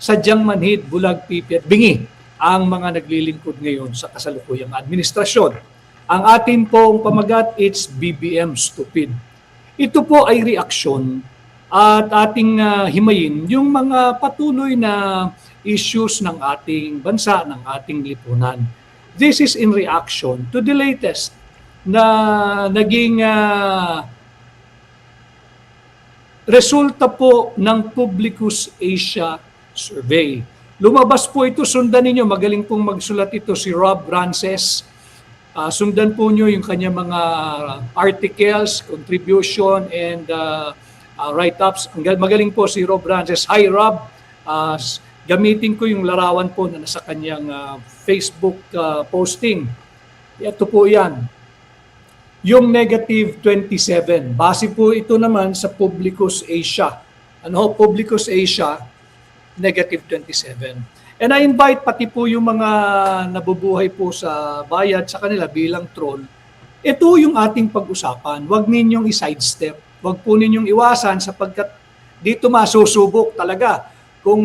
sadyang manhid, bulag, pipi at bingi ang mga naglilingkod ngayon sa kasalukuyang administrasyon. Ang atin pong pamagat, it's BBM stupid. Ito po ay reaksyon at ating himayin yung mga patuloy na issues ng ating bansa, ng ating lipunan. This is in reaction to the latest na naging resulta po ng Publicus Asia Survey. Lumabas po ito, sundan ninyo, magaling pong magsulat ito si Rob Frances. Sundan po nyo yung kanya mga articles, contribution, and write-ups. Magaling po si Rob Frances. Hi Rob, gamitin ko yung larawan po na nasa kanyang Facebook posting. Ito po yan. Yung negative 27. Base po ito naman sa Publicus Asia. Ano, Publicus Asia, negative 27. And I invite pati po yung mga nabubuhay po sa bayad sa kanila bilang troll. Ito yung ating pag-usapan. Huwag ninyong i-sidestep. Huwag po ninyong iwasan sapagkat dito masusubok talaga kung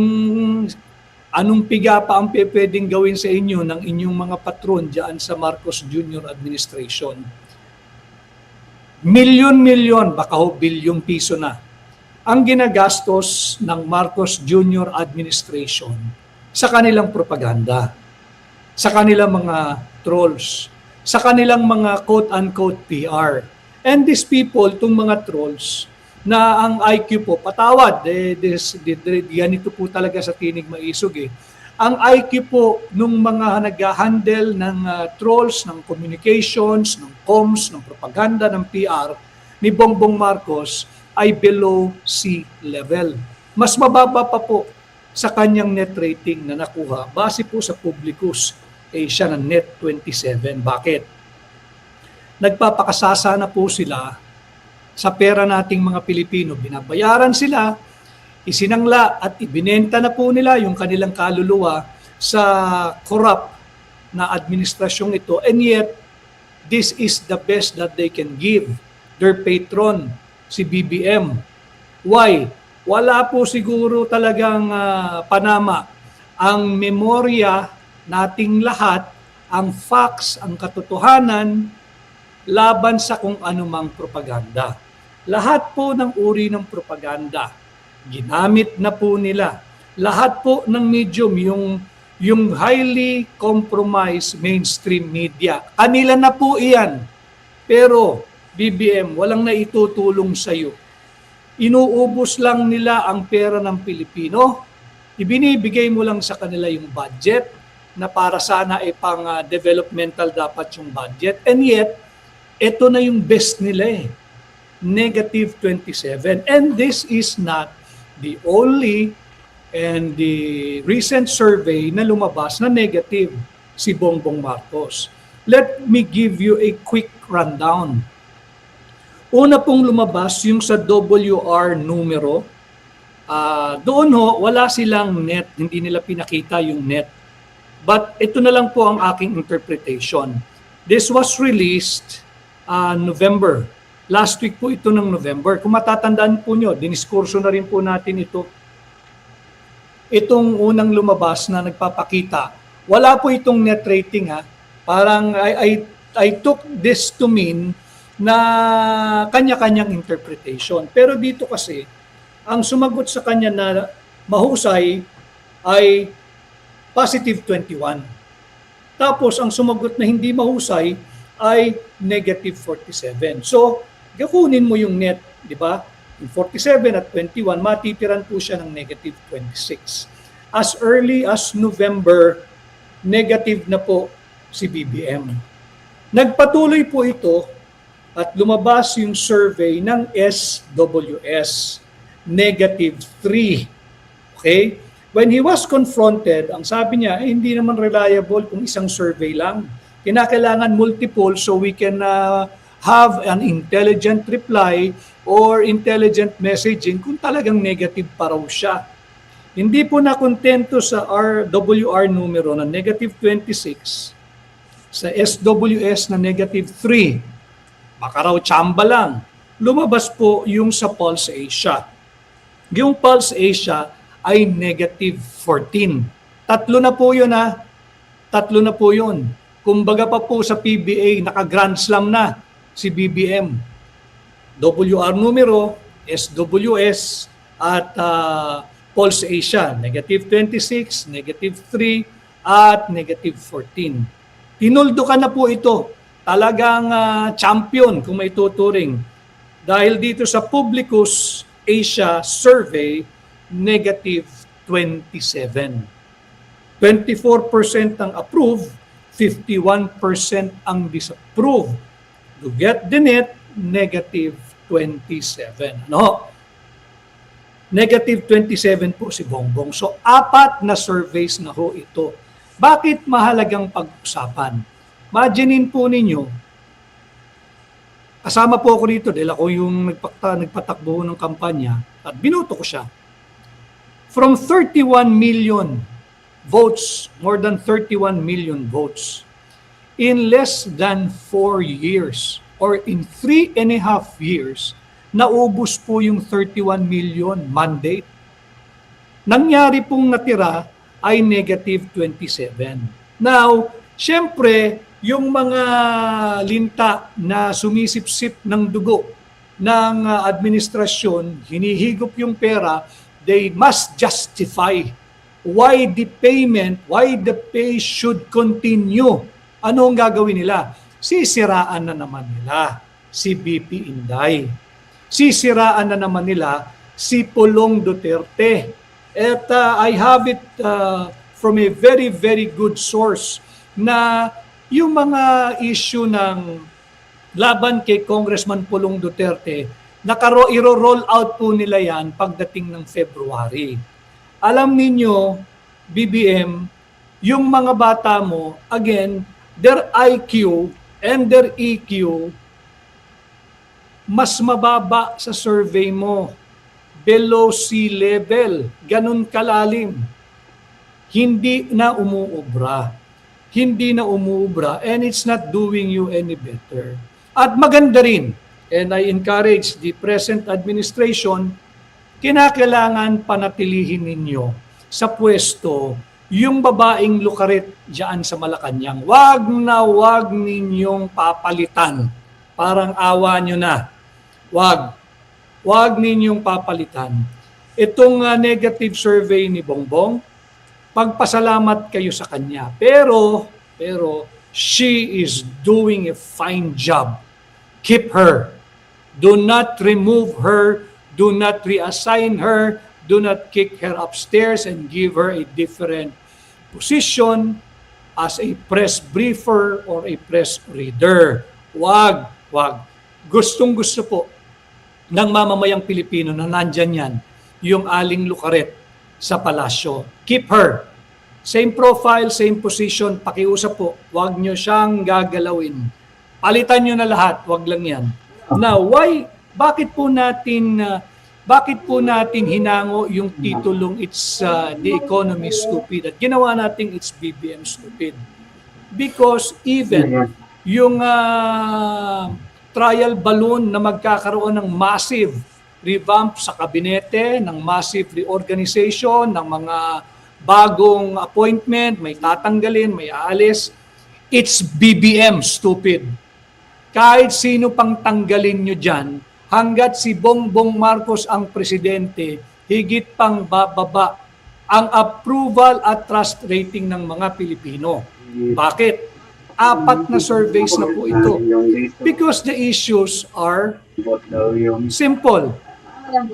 anong piga pa ang pwedeng gawin sa inyo ng inyong mga patron dyan sa Marcos Jr. administration. Milyon-milyon, baka ho bilyong piso na ang ginagastos ng Marcos Jr. administration sa kanilang propaganda, sa kanilang mga trolls, sa kanilang mga quote-unquote PR. And these people, itong mga trolls, na ang IQ po, patawad, ganito po talaga sa tinig maisog eh. Ang IQ po nung mga nag-handle ng trolls, ng communications, ng comms, ng propaganda, ng PR ni Bongbong Marcos ay below sea level. Mas mababa pa po sa kanyang net rating na nakuha base po sa Publicus Asia ng net 27. Bakit? Nagpapakasasa na po sila sa pera nating mga Pilipino. Binabayaran sila, isinangla at ibinenta na po nila yung kanilang kaluluwa sa corrupt na administrasyong ito. And yet, this is the best that they can give their patron, si BBM. Why? Wala po siguro talagang panama ang memorya nating lahat, ang facts, ang katotohanan laban sa kung anumang propaganda. Lahat po ng uri ng propaganda ginamit na po nila. Lahat po ng medium, yung highly compromised mainstream media, kanila na po iyan. Pero BBM, walang naitutulong sa iyo. Inuubos lang nila ang pera ng Pilipino. Ibinibigay mo lang sa kanila yung budget na para sana ay pang developmental dapat yung budget. And yet, ito na yung best nila eh. Negative 27. And this is not the only and the recent survey na lumabas na negative si Bongbong Marcos. Let me give you a quick rundown. Una pong lumabas yung sa WR numero. Doon ho, wala silang net, hindi nila pinakita yung net. But ito na lang po ang aking interpretation. This was released November. Last week po ito ng November. Kung matatandaan po nyo, diniskurso na rin po natin ito. Itong unang lumabas na nagpapakita, wala po itong net rating ha. Parang I took this to mean na kanya-kanyang interpretation. Pero dito kasi, ang sumagot sa kanya na mahusay ay positive 21. Tapos ang sumagot na hindi mahusay ay negative 47. So, gakunin mo yung net, di ba? Yung 47 at 21, matitiran po siya ng negative 26. As early as November, negative na po si BBM. Nagpatuloy po ito at lumabas yung survey ng SWS, negative 3. Okay? When he was confronted, ang sabi niya, hindi naman reliable kung isang survey lang. Kinakailangan multiple so we can have an intelligent reply or intelligent messaging kung talagang negative pa raw siya. Hindi po nakontento sa WR numero na negative 26, sa SWS na negative 3, baka raw tsamba lang. Lumabas po yung sa Pulse Asia. Yung Pulse Asia ay negative 14. Tatlo na po yun ha. Tatlo na po yun. Kumbaga pa po sa PBA, naka-grand slam na si BBM. WR numero, SWS, at Pulse Asia, negative 26, negative 3, at negative 14. Tinuldo ka na po ito. Talagang champion kung may tuturing. Dahil dito sa Publicus Asia survey, negative 27. 24% ang approve, 51% ang disapprove. To get the net, negative 27. No? Negative 27 po si Bongbong. So, 4 na surveys na ho ito. Bakit mahalagang pag-usapan? Imaginin po ninyo, kasama po ako dito dahil ako yung nagpatakbo ng kampanya at binoto ko siya. From 31 million votes, more than 31 million votes, in less than 4 years or in 3.5 years, naubos po yung 31 million mandate. Nangyari pong natira ay negative 27. Now, syempre, yung mga linta na sumisipsip ng dugo ng administrasyon, hinihigop yung pera, they must justify why the pay should continue. Ano ang gagawin nila? Sisiraan na naman nila si BP Inday. Sisiraan na naman nila si Pulong Duterte. At I have it from a very, very good source na yung mga issue ng laban kay Congressman Pulong Duterte, iro-roll out po nila yan pagdating ng February. Alam ninyo, BBM, yung mga bata mo, again, their IQ and their EQ, mas mababa sa survey mo. Below sea level. Ganun kalalim. Hindi na umuubra. Hindi na umuubra and it's not doing you any better. At maganda rin, and I encourage the present administration, kinakailangan panatilihin ninyo sa pwesto yung babaeng lukarit dyan sa Malacanang. Wag na wag ninyong papalitan. Parang awa nyo na. Wag ninyong papalitan. Itong negative survey ni Bongbong, pagpasalamat kayo sa kanya. Pero, she is doing a fine job. Keep her. Do not remove her. Do not reassign her. Do not kick her upstairs and give her a different position as a press briefer or a press reader. Wag. Gustong-gusto po ng mamamayang Pilipino na nandyan yan, yung Aling Lucaret sa palasyo. Keep her. Same profile, same position, pakiusap po. Wag nyo siyang gagalawin. Palitan nyo na lahat, wag lang yan. Now, bakit po natin hinango yung titulong It's the Economy Stupid at ginawa natin It's BBM Stupid? Because even yung trial balloon na magkakaroon ng massive revamp sa kabinete, ng massive reorganization, ng mga bagong appointment, may tatanggalin, may aalis, it's BBM stupid. Kahit sino pang tanggalin nyo dyan, hanggat si Bongbong Marcos ang presidente, higit pang bababa ang approval at trust rating ng mga Pilipino. Bakit? 4 na surveys na po ito. Because the issues are simple.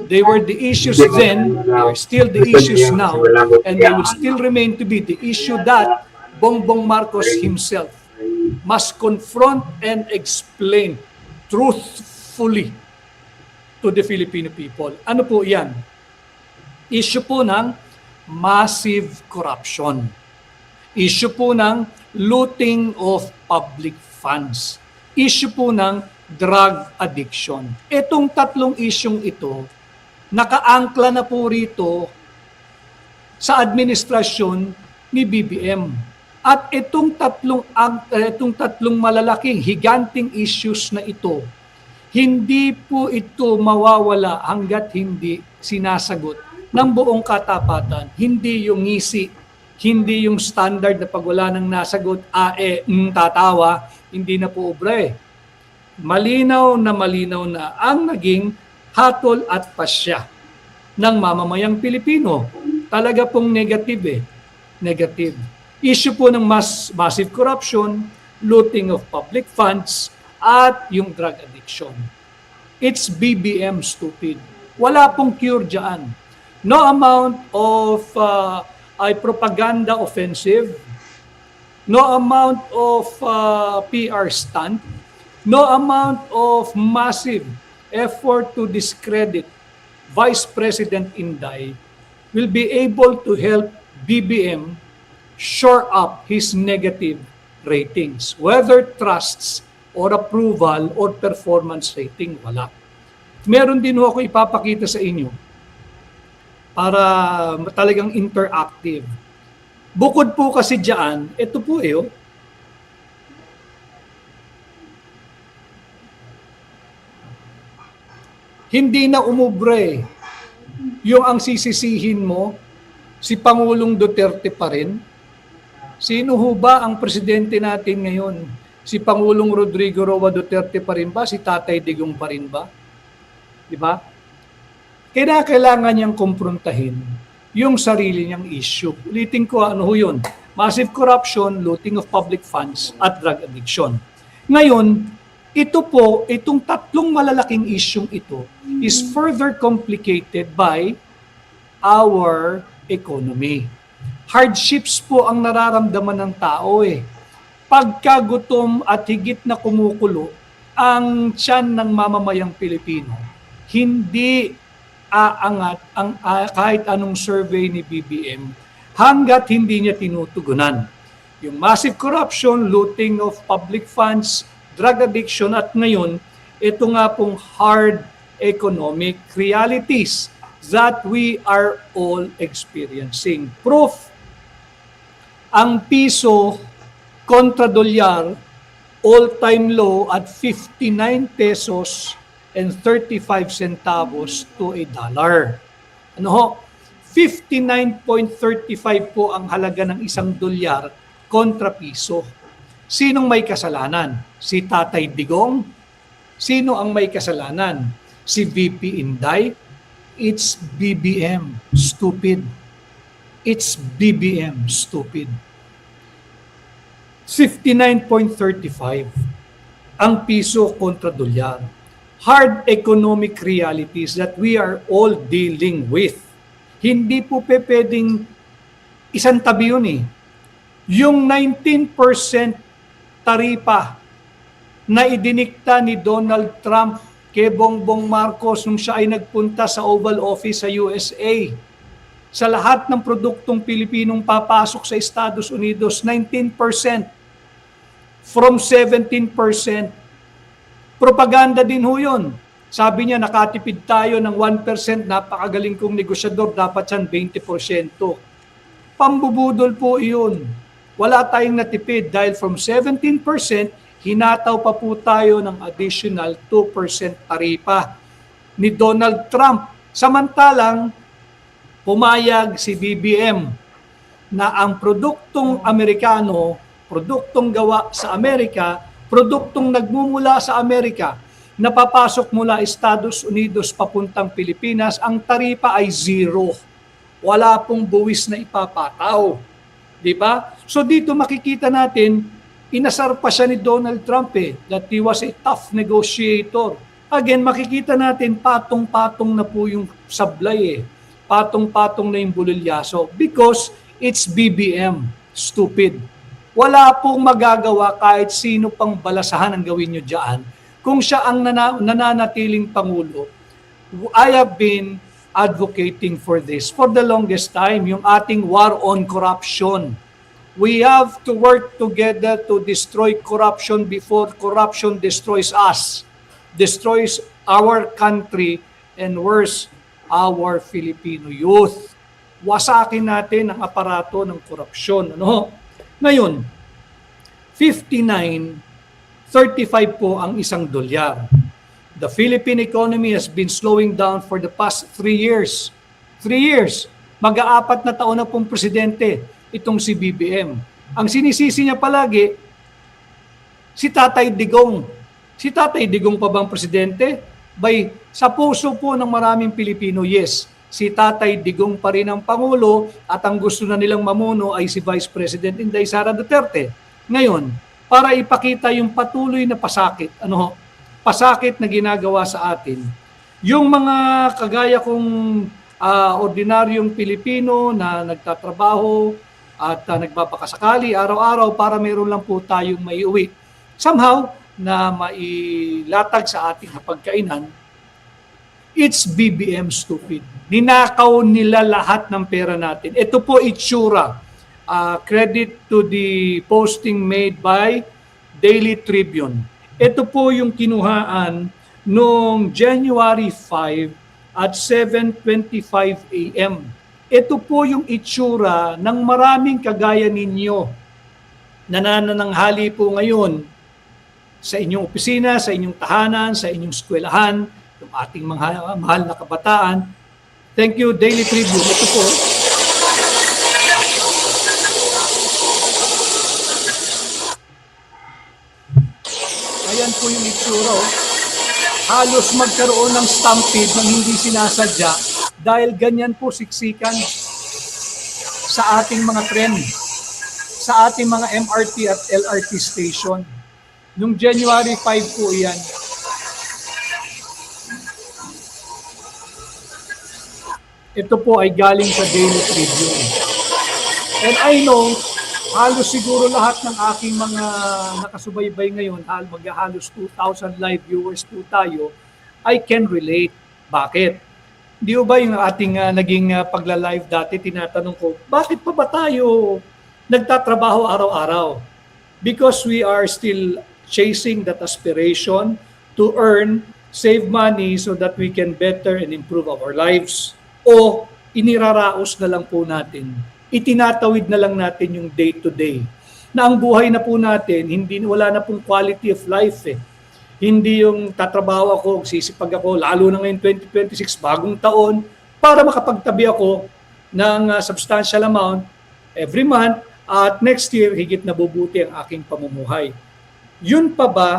They were the issues then, they are still the issues now, and they will still remain to be the issue that Bongbong Marcos himself must confront and explain truthfully to the Filipino people. Ano po yan? Issue po ng massive corruption. Issue po ng looting of public funds. Issue po ng drug addiction. Itong 3 isyong ito, nakaangkla na po rito sa administrasyon ni BBM. At itong tatlong malalaking, higanting issues na ito, hindi po ito mawawala hanggat hindi sinasagot ng buong katapatan. Hindi yung ngisi, hindi yung standard na pag wala nang nasagot, tatawa, hindi na po obra. Malinaw na ang naging hatol at pasya ng mamamayang Pilipino. Talaga pong negative. Negative. Issue po ng massive corruption, looting of public funds, at yung drug addiction. It's BBM, stupid. Wala pong cure dyan. No amount of ay propaganda offensive, no amount of PR stunt, no amount of massive effort to discredit Vice President Inday will be able to help BBM shore up his negative ratings. Whether trusts or approval or performance rating, wala. Meron din ako ipapakita sa inyo para talagang interactive. Bukod po kasi dyan, ito po hindi na umubre. Yung ang sisisihin mo, si Pangulong Duterte pa rin. Sino ho ba ang presidente natin ngayon? Si Pangulong Rodrigo Roa Duterte pa rin ba? Si Tatay Digong pa rin ba? Di ba? Kailangan niyang kumprontahin yung sarili niyang issue. Ulitin ko, ano ho yun? Massive corruption, looting of public funds, at drug addiction. Ngayon, itong tatlong malalaking isyung ito is further complicated by our economy. Hardships po ang nararamdaman ng tao Pagkagutom at higit na kumukulo ang tiyan ng mamamayang Pilipino, hindi aangat ang kahit anong survey ni BBM hanggat hindi niya tinutugunan. Yung massive corruption, looting of public funds, drug addiction, at ngayon, ito nga pong hard economic realities that we are all experiencing. Proof, ang piso kontra dolyar, all-time low at 59 pesos and 35 centavos to a dollar. Ano ho? 59.35 po ang halaga ng isang dolyar kontra piso. Sinong may kasalanan? Si Tatay Digong? Sino ang may kasalanan? Si VP Inday? It's BBM, stupid. It's BBM, stupid. 59.35 ang piso kontra dolyar. Hard economic realities that we are all dealing with. Hindi po pwedeng isang tabi yun Yung 19% taripa na idinikta ni Donald Trump kay Bongbong Marcos nung siya ay nagpunta sa Oval Office sa USA. Sa lahat ng produktong Pilipinong papasok sa Estados Unidos, 19% from 17%. Propaganda din ho yun. Sabi niya, nakatipid tayo ng 1%, napakagaling kong negosyador, dapat yan 20%. Pambubudol po iyon. Wala tayong natipid dahil from 17%, hinataw pa po tayo ng additional 2% taripa ni Donald Trump. Samantalang, pumayag si BBM na ang produktong Amerikano, produktong gawa sa Amerika, produktong nagmumula sa Amerika, napapasok mula Estados Unidos papuntang Pilipinas, ang taripa ay zero. Wala pong buwis na ipapataw. Diba? So dito makikita natin, inasar pa siya ni Donald Trump that he was a tough negotiator. Again, makikita natin patong-patong na po yung sablay Patong-patong na yung bulilyaso because it's BBM, stupid. Wala pong magagawa kahit sino pang balasahan ang gawin nyo dyan. Kung siya ang nananatiling Pangulo, I have been advocating for this for the longest time, yung ating war on corruption. We have to work together to destroy corruption before corruption destroys us, destroys our country, and worse, our Filipino youth. Wasakin natin ang aparato ng korupsyon. Ngayon, 59.35 po ang isang dolyar. The Philippine economy has been slowing down for the past 3 years. 3 years. Mag-aapat na taon na pong presidente itong si BBM. Ang sinisisi niya palagi, si Tatay Digong. Si Tatay Digong pa bang presidente? Sa puso po ng maraming Pilipino, yes. Si Tatay Digong pa rin ang Pangulo at ang gusto na nilang mamuno ay si Vice President Inday Sara Duterte. Ngayon, para ipakita yung patuloy na pasakit, pasakit na ginagawa sa atin, yung mga kagaya kong ordinaryong Pilipino na nagtatrabaho at nagpapakasakali araw-araw para meron lang po tayong maiuwi. Somehow, na mailatag sa ating hapagkainan, it's BBM stupid. Ninakaw nila lahat ng pera natin. Ito po itsura. Credit to the posting made by Daily Tribune. Ito po yung kinuhaan noong January 5 at 7:25 a.m. Ito po yung itsura ng maraming kagaya ninyo na nanananghali po ngayon sa inyong opisina, sa inyong tahanan, sa inyong eskwelahan, yung ating mga mahal na kabataan. Thank you, Daily Tribune. Ito po. Ayan po yung itsura. Halos magkaroon ng stampede nang hindi sinasadya dahil ganyan po siksikan sa ating mga tren, sa ating mga MRT at LRT station. Nung January 5 po iyan. Ito po ay galing sa Daily Tribune. And I know, halos siguro lahat ng aking mga nakasubaybay ngayon, maghahalos 2,000 live viewers po tayo, I can relate. Bakit? Di ba yung ating naging pagla-live dati, tinatanong ko, bakit pa ba tayo nagtatrabaho araw-araw? Because we are still chasing that aspiration to earn, save money so that we can better and improve our lives. O iniraraos na lang po natin, itinatawid na lang natin yung day-to-day. Na ang buhay na po natin, wala na pong quality of life eh. Hindi yung tatrabaho ako, sisipag ako, lalo na ngayon 2026, bagong taon, para makapagtabi ako ng substantial amount every month at next year, higit na bubuti ang aking pamumuhay. Yun pa ba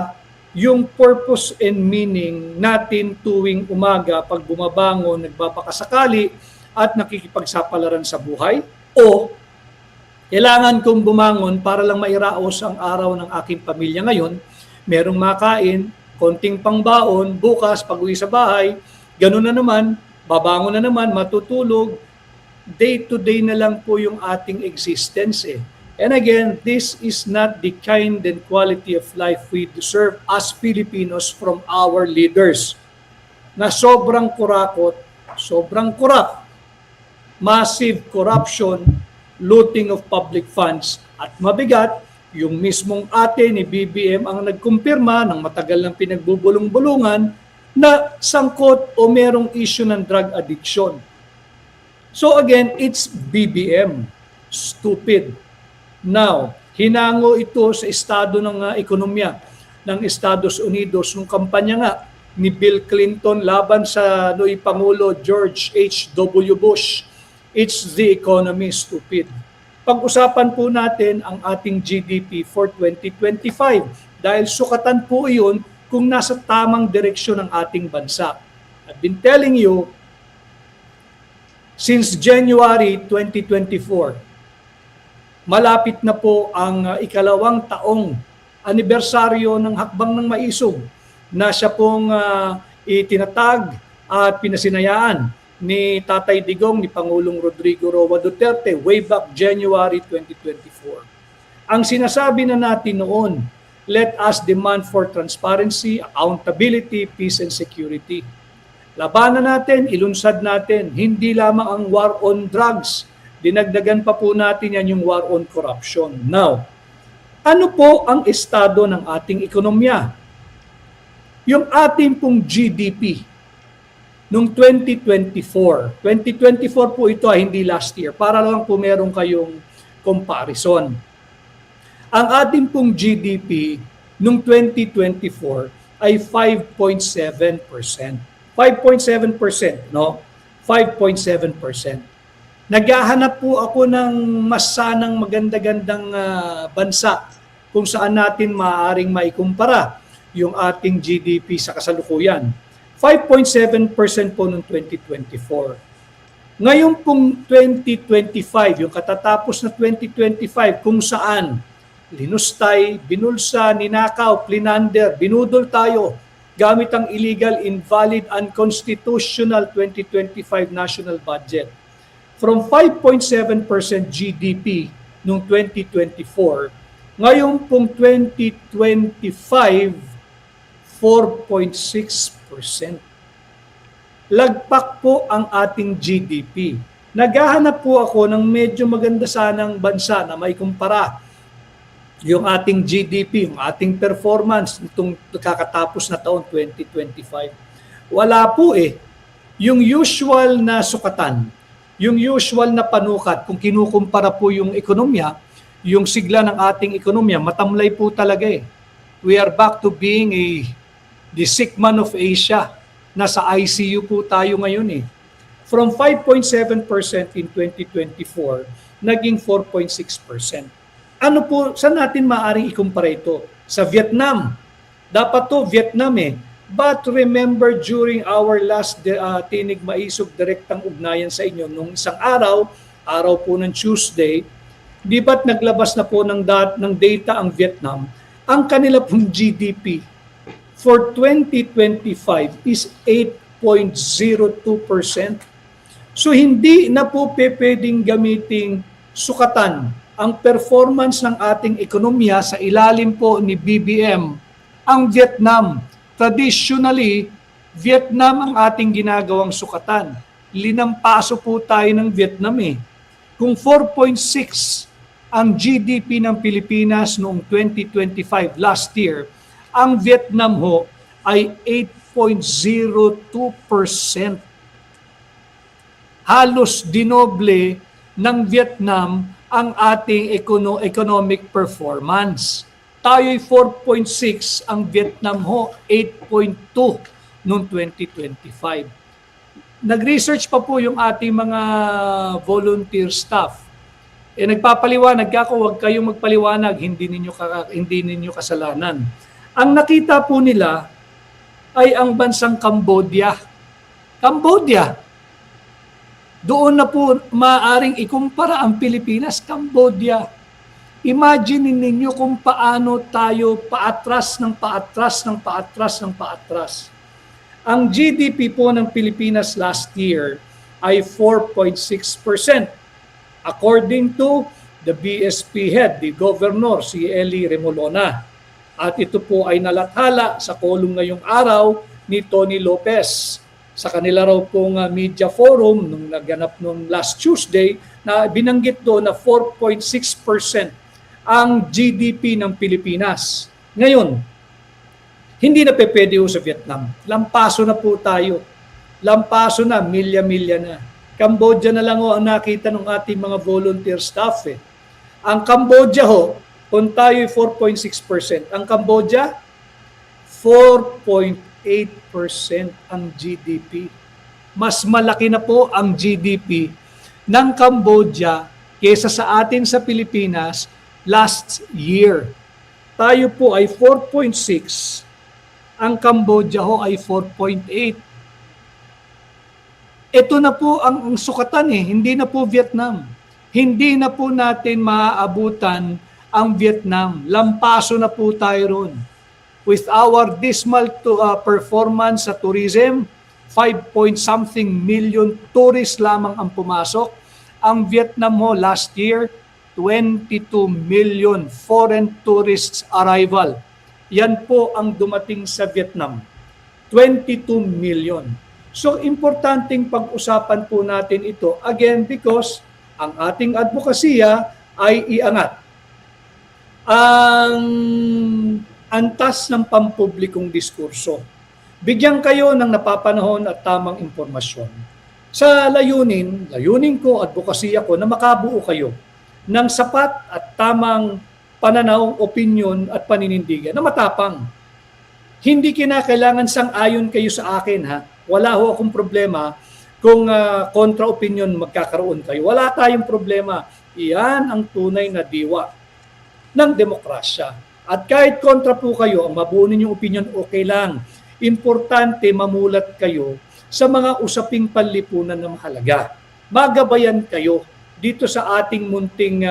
yung purpose and meaning natin tuwing umaga pag bumabangon, nagpapakasakali at nakikipagsapalaran sa buhay? O kailangan kong bumangon para lang mairaos ang araw ng aking pamilya ngayon, merong makain, konting pangbaon, bukas pag-uwi sa bahay, ganun na naman, babangon na naman, matutulog, day-to-day na lang po yung ating existence eh. And again, this is not the kind and quality of life we deserve as Filipinos from our leaders. Na sobrang kurakot, sobrang corrupt, massive corruption, looting of public funds, at mabigat, yung mismong ate ni BBM ang nagkumpirma ng matagal ng pinagbubulong-bulungan na sangkot o merong issue ng drug addiction. So again, it's BBM. Stupid. Now, hinango ito sa estado ng ekonomiya ng Estados Unidos nung kampanya nga ni Bill Clinton laban sa Pangulo George H.W. Bush. It's the economy, stupid. Pag-usapan po natin ang ating GDP for 2025 dahil sukatan po iyon kung nasa tamang direksyon ng ating bansa. I've been telling you, since January 2024, malapit na po ang ikalawang taong anibersaryo ng Hakbang ng Maisog na siya pong itinatag at pinasinayaan ni Tatay Digong, ni Pangulong Rodrigo Roa Duterte way back January 2024. Ang sinasabi na natin noon, let us demand for transparency, accountability, peace and security. Labanan natin, ilunsad natin, hindi lamang ang war on drugs, dinagdagan pa po natin yan yung war on corruption. Now, ano po ang estado ng ating ekonomiya? Yung ating pong GDP noong 2024. 2024 po ito, hindi last year. Para lang po meron kayong comparison. Ang ating pong GDP noong 2024 ay 5.7%. 5.7%, no? 5.7%. Naghahanap po ako ng mas sanang maganda-gandang bansa kung saan natin maaaring maikumpara yung ating GDP sa kasalukuyan. 5.7% po noong 2024. Ngayon pong 2025, yung katatapos na 2025, kung saan linustay, binulsa, ninakaw, plinander, binudol tayo gamit ang illegal, invalid, unconstitutional 2025 national budget. From 5.7% GDP noong 2024, ngayon pong 2025, 4.6%. Lagpak po ang ating GDP. Naghahanap po ako ng medyo maganda sanang bansa na may kumpara yung ating GDP, yung ating performance nitong kakatapos na taon 2025. Wala po eh. Yung usual na sukatan, yung usual na panukat, kung kinukumpara po yung ekonomiya, yung sigla ng ating ekonomiya, matamlay po talaga eh. We are back to being the sick man of Asia. Nasa ICU po tayo ngayon eh. From 5.7% in 2024, naging 4.6%. Ano po, saan natin maaaring ikumpara ito? Sa Vietnam. Dapat to Vietnam eh. But remember, during our last tinig maisog direktang ugnayan sa inyo, nung isang araw po ng Tuesday, di ba't naglabas na po ng data ang Vietnam, ang kanila pong GDP for 2025 is 8.02%. So hindi na po pwedeng gamiting sukatan ang performance ng ating ekonomiya sa ilalim po ni BBM, ang Vietnam. Traditionally, Vietnam ang ating ginagawang sukatan. Linampaso po tayo ng Vietnam eh. Kung 4.6 ang GDP ng Pilipinas noong 2025 last year, ang Vietnam ho ay 8.02%. Halos dinoble ng Vietnam ang ating economic performance. Tayo'y 4.6, ang Vietnam ho 8.2 noong 2025. Nag-research pa po yung ating mga volunteer staff. Nagpapaliwanag ako, huwag kayong magpaliwanag, hindi ninyo kasalanan. Ang nakita po nila ay ang bansang Cambodia. Cambodia. Doon na po maaaring ikumpara ang Pilipinas, Cambodia. Imagine ninyo kung paano tayo paatras ng paatras ng paatras ng paatras. Ang GDP po ng Pilipinas last year ay 4.6%. According to the BSP head, the governor, si Eli Remolona. At ito po ay nalathala sa kolong ngayong araw ni Tony Lopez. Sa kanila raw pong media forum nung naganap nung last Tuesday, na binanggit doon na 4.6% ang GDP ng Pilipinas. Ngayon, hindi na pwede sa Vietnam. Lampaso na po tayo. Lampaso na, milya-milya na. Cambodia na lang ang nakita ng ating mga volunteer staff eh. Ang Cambodia ho, kung tayo 4.6%, ang Cambodia 4.8% ang GDP. Mas malaki na po ang GDP ng Cambodia kaysa sa atin sa Pilipinas last year. Tayo po ay 4.6, ang Cambodia ho ay 4.8. Ito na po ang sukatan eh, hindi na po Vietnam. Hindi na po natin maaabutan ang Vietnam. Lampaso na po tayo ron. With our dismal performance sa tourism, 5-point-something million tourists lamang ang pumasok. Ang Vietnam ho last year, 22 million foreign tourists arrival. Yan po ang dumating sa Vietnam. 22 million. So, importanteng pag-usapan po natin ito. Again, because ang ating advokasya ay iangat ang antas ng pampublikong diskurso. Bigyan kayo ng napapanahon at tamang impormasyon. Sa layunin ko, advokasya ko, na makabuo kayo ng sapat at tamang pananaw, opinyon at paninindigan na matapang. Hindi kinakailangan sang-ayon kayo sa akin ha. Wala ho akong problema kung kontra-opinion magkakaroon kayo. Wala tayong problema. Iyan ang tunay na diwa ng demokrasya. At kahit kontra po kayo, ang mabuo ninyong opinion, okay lang. Importante mamulat kayo sa mga usaping panlipunan na mahalaga. Magabayan kayo dito sa ating munting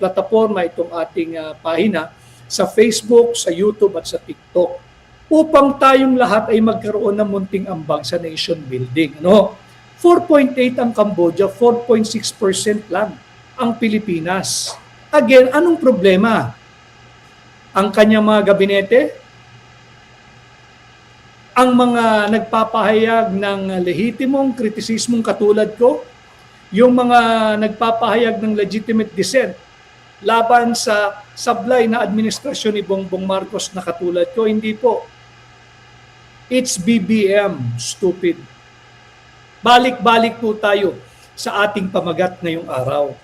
plataforma, itong ating pahina, sa Facebook, sa YouTube at sa TikTok, upang tayong lahat ay magkaroon ng munting ambag sa nation building. No? 4.8 ang Cambodia, 4.6% lang ang Pilipinas. Again, anong problema? Ang kanyang mga gabinete? Ang mga nagpapahayag ng lehitimong kritisismong katulad ko? Yung mga nagpapahayag ng legitimate dissent laban sa sablay na administrasyon ni Bongbong Marcos na katulad ko? Hindi po. It's BBM, stupid. Balik-balik po tayo sa ating pamagat ngayong araw.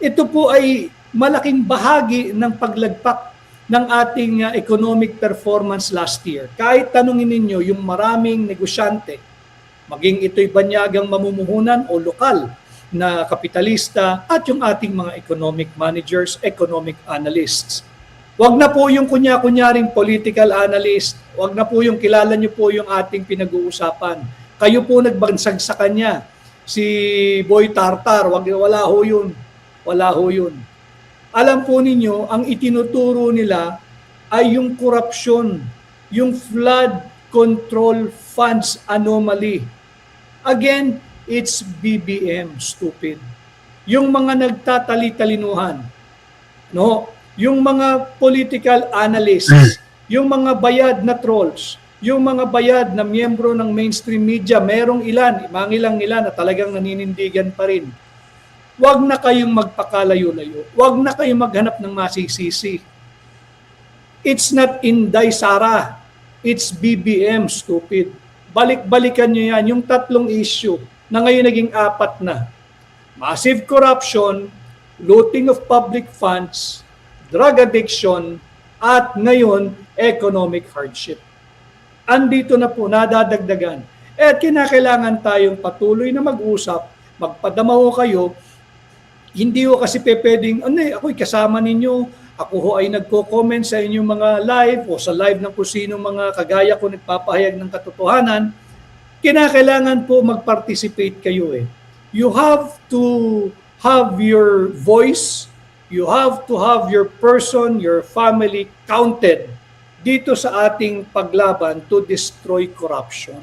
Ito po ay malaking bahagi ng paglagpak ng ating economic performance last year. Kahit tanungin ninyo yung maraming negosyante, maging ito'y banyagang mamumuhunan o lokal na kapitalista at yung ating mga economic managers, economic analysts. Wag na po yung kunya-kunyaring political analyst, wag na po yung kilala nyo po yung ating pinag-uusapan. Kayo po nagbansag sa kanya. Si Boy Tartar, wala ho yun. Wala ho yun. Alam po ninyo, ang itinuturo nila ay yung korupsyon, yung flood control funds anomaly. Again, it's BBM, stupid. Yung mga nagtatali-talinuhan, no? Yung mga political analysts, yung mga bayad na trolls, yung mga bayad na miyembro ng mainstream media, merong ilan, mangilang ilan na talagang naninindigan pa rin. Huwag na kayong magpakalayo-layo. Huwag na kayong maghanap ng masisisi. It's not Inday Sara. It's BBM, stupid. Balik-balikan nyo yan. Yung tatlong issue na ngayon naging 4 na. Massive corruption, looting of public funds, drug addiction, at ngayon, economic hardship. Andito na po, nadadagdagan. At kinakailangan tayong patuloy na mag-usap, magpadama ho kayo. Hindi ho kasi pwedeng, ako'y kasama ninyo, ako ho ay nagko-comment sa inyong mga live o sa live ng kung sino mga kagaya ko nagpapahayag ng katotohanan. Kinakailangan po mag-participate kayo eh. You have to have your voice, you have to have your person, your family counted dito sa ating paglaban to destroy corruption.